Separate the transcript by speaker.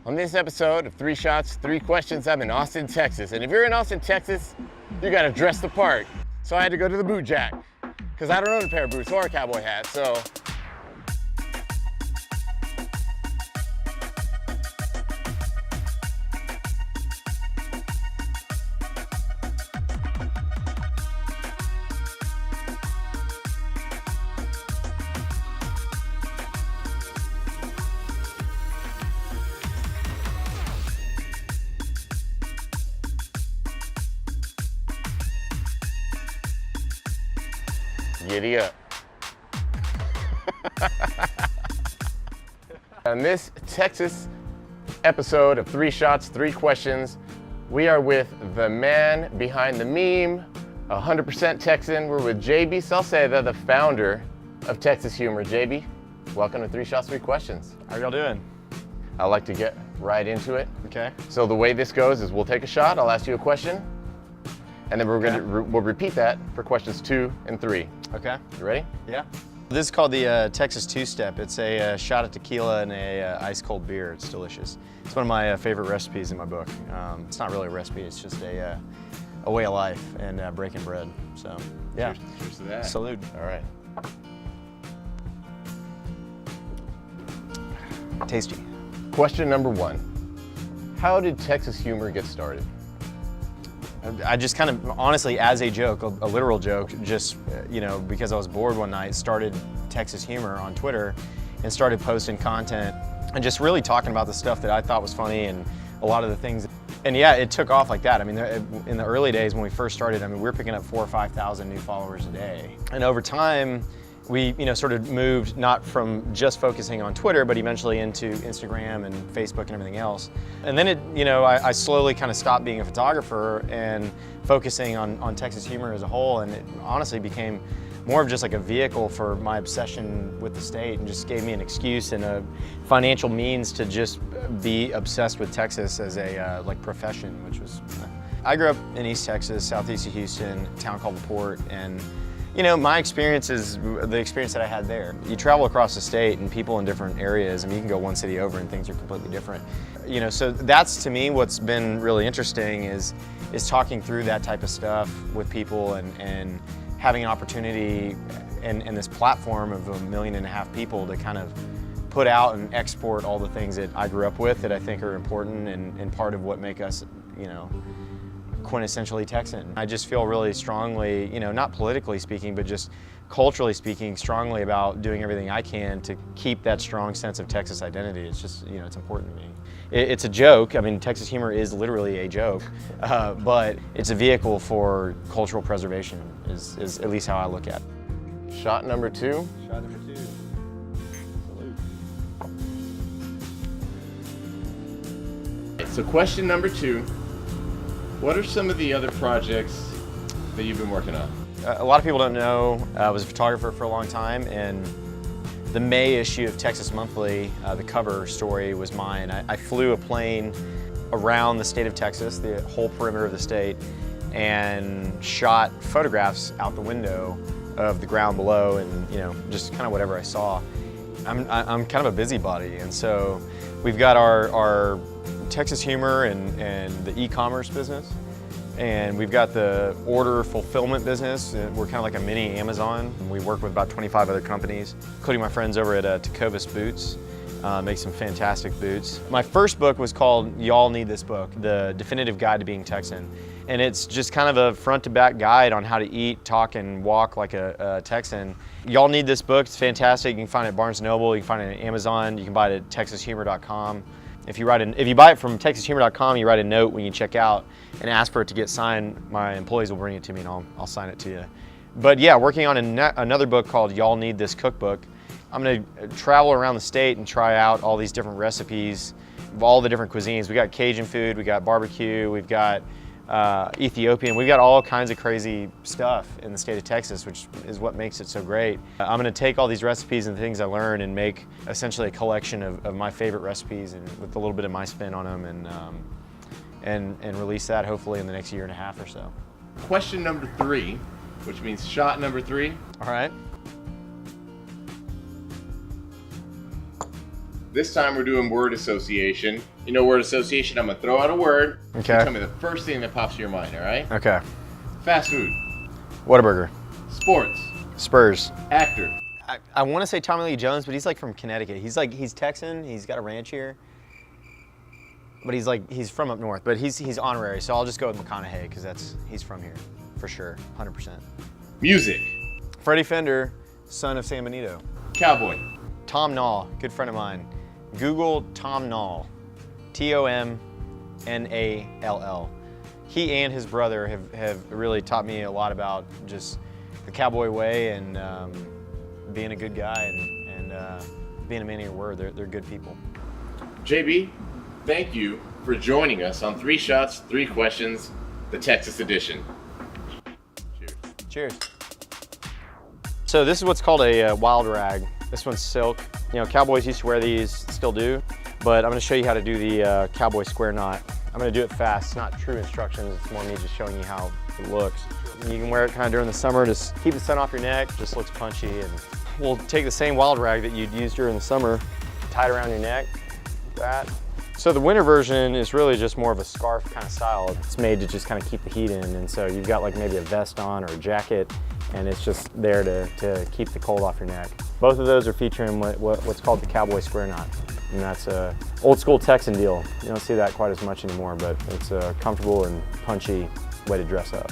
Speaker 1: On this episode of 3 Shots, 3 Questions, I'm in Austin, Texas. And if you're in Austin, Texas, you gotta dress the part. So I had to go to the boot jack, because I don't own a pair of boots or a cowboy hat, so. Giddy up. On this Texas episode of 3 Shots, 3 Questions, we are with the man behind the meme, 100% Texan. We're with Jay B Sauceda, the founder of Texas Humor. JB, welcome to 3 Shots, 3 Questions.
Speaker 2: How y'all doing?
Speaker 1: I'd like to get right into it.
Speaker 2: Okay.
Speaker 1: So the way this goes is we'll take a shot, I'll ask you a question, and then we'll repeat that for questions 2 and 3.
Speaker 2: Okay.
Speaker 1: You ready?
Speaker 2: Yeah. This is called the Texas two-step. It's a shot of tequila and a ice cold beer. It's delicious. It's one of my favorite recipes in my book. It's not really a recipe. It's just a way of life and breaking bread. So yeah.
Speaker 1: Cheers to that.
Speaker 2: Salute.
Speaker 1: All right.
Speaker 2: Tasty.
Speaker 1: Question number 1. How did Texas Humor get started?
Speaker 2: I just kind of, honestly, as a joke, a literal joke, just, because I was bored one night, started Texas Humor on Twitter and started posting content and just really talking about the stuff that I thought was funny and a lot of the things. And yeah, it took off like that. I mean, in the early days when we first started, we were picking up 4,000 or 5,000 new followers a day. And over time, we sort of moved not from just focusing on Twitter, but eventually into Instagram and Facebook and everything else. And then I slowly kind of stopped being a photographer and focusing on Texas Humor as a whole, and it honestly became more of just like a vehicle for my obsession with the state, and just gave me an excuse and a financial means to just be obsessed with Texas as a profession, which was. I grew up in East Texas, southeast of Houston, a town called LaPorte, and my experience is the experience that I had there. You travel across the state and people in different areas, you can go one city over and things are completely different. So that's, to me, what's been really interesting is talking through that type of stuff with people and having an opportunity and this platform of 1.5 million people to kind of put out and export all the things that I grew up with that I think are important and part of what make us, quintessentially Texan. I just feel really strongly, not politically speaking, but just culturally speaking, strongly about doing everything I can to keep that strong sense of Texas identity. It's just, it's important to me. It's a joke. Texas Humor is literally a joke, but it's a vehicle for cultural preservation is at least how I look at it.
Speaker 1: Shot number 2.
Speaker 2: Shot number 2. Salute.
Speaker 1: So question number 2. What are some of the other projects that you've been working on?
Speaker 2: A lot of people don't know, I was a photographer for a long time, and the May issue of Texas Monthly, the cover story was mine. I flew a plane around the state of Texas, the whole perimeter of the state, and shot photographs out the window of the ground below and just kind of whatever I saw. I'm kind of a busybody, and so we've got our Texas Humor and the e-commerce business, and we've got the order fulfillment business. We're kind of like a mini Amazon. We work with about 25 other companies, including my friends over at Tecovas Boots. Make some fantastic boots. My first book was called Y'all Need This Book, The Definitive Guide to Being Texan. And it's just kind of a front to back guide on how to eat, talk, and walk like a Texan. Y'all need this book, it's fantastic. You can find it at Barnes & Noble, you can find it at Amazon, you can buy it at texashumor.com. If you buy it from texashumor.com, you write a note when you check out and ask for it to get signed. My employees will bring it to me and I'll sign it to you. But yeah, working on another book called Y'all Need This Cookbook. I'm gonna travel around the state and try out all these different recipes of all the different cuisines. We got Cajun food, we got barbecue, we've got Ethiopian. We've got all kinds of crazy stuff in the state of Texas, which is what makes it so great. I'm going to take all these recipes and things I learned and make essentially a collection of my favorite recipes and with a little bit of my spin on them, and release that hopefully in the next 1.5 years or so.
Speaker 1: Question number 3, which means shot number 3.
Speaker 2: All right.
Speaker 1: This time we're doing word association. You know word association, I'm gonna throw out a word.
Speaker 2: Okay.
Speaker 1: You tell me the first thing that pops to your mind, all right?
Speaker 2: Okay.
Speaker 1: Fast food.
Speaker 2: Whataburger.
Speaker 1: Sports.
Speaker 2: Spurs.
Speaker 1: Actor.
Speaker 2: I want to say Tommy Lee Jones, but he's like from Connecticut. He's Texan. He's got a ranch here. But he's from up north. But he's honorary, so I'll just go with McConaughey because he's from here for sure, 100%.
Speaker 1: Music.
Speaker 2: Freddie Fender, son of San Benito.
Speaker 1: Cowboy.
Speaker 2: Tom Nall, good friend of mine. Google Tom Nall, Tomnall. He and his brother have really taught me a lot about just the cowboy way and being a good guy and being a man of your word. They're good people.
Speaker 1: JB, thank you for joining us on 3 Shots, 3 Questions, the Texas edition. Cheers.
Speaker 2: Cheers. So this is what's called a wild rag. This one's silk. You know, cowboys used to wear these, still do, but I'm gonna show you how to do the cowboy square knot. I'm gonna do it fast. It's not true instructions, it's more me just showing you how it looks. You can wear it kind of during the summer, just keep the sun off your neck, just looks punchy. And we'll take the same wild rag that you'd use during the summer, tie it around your neck, like that. So the winter version is really just more of a scarf kind of style. It's made to just kind of keep the heat in, and so you've got like maybe a vest on or a jacket, and it's just there to keep the cold off your neck. Both of those are featuring what's called the cowboy square knot, and that's a old school Texan deal. You don't see that quite as much anymore, but it's a comfortable and punchy way to dress up.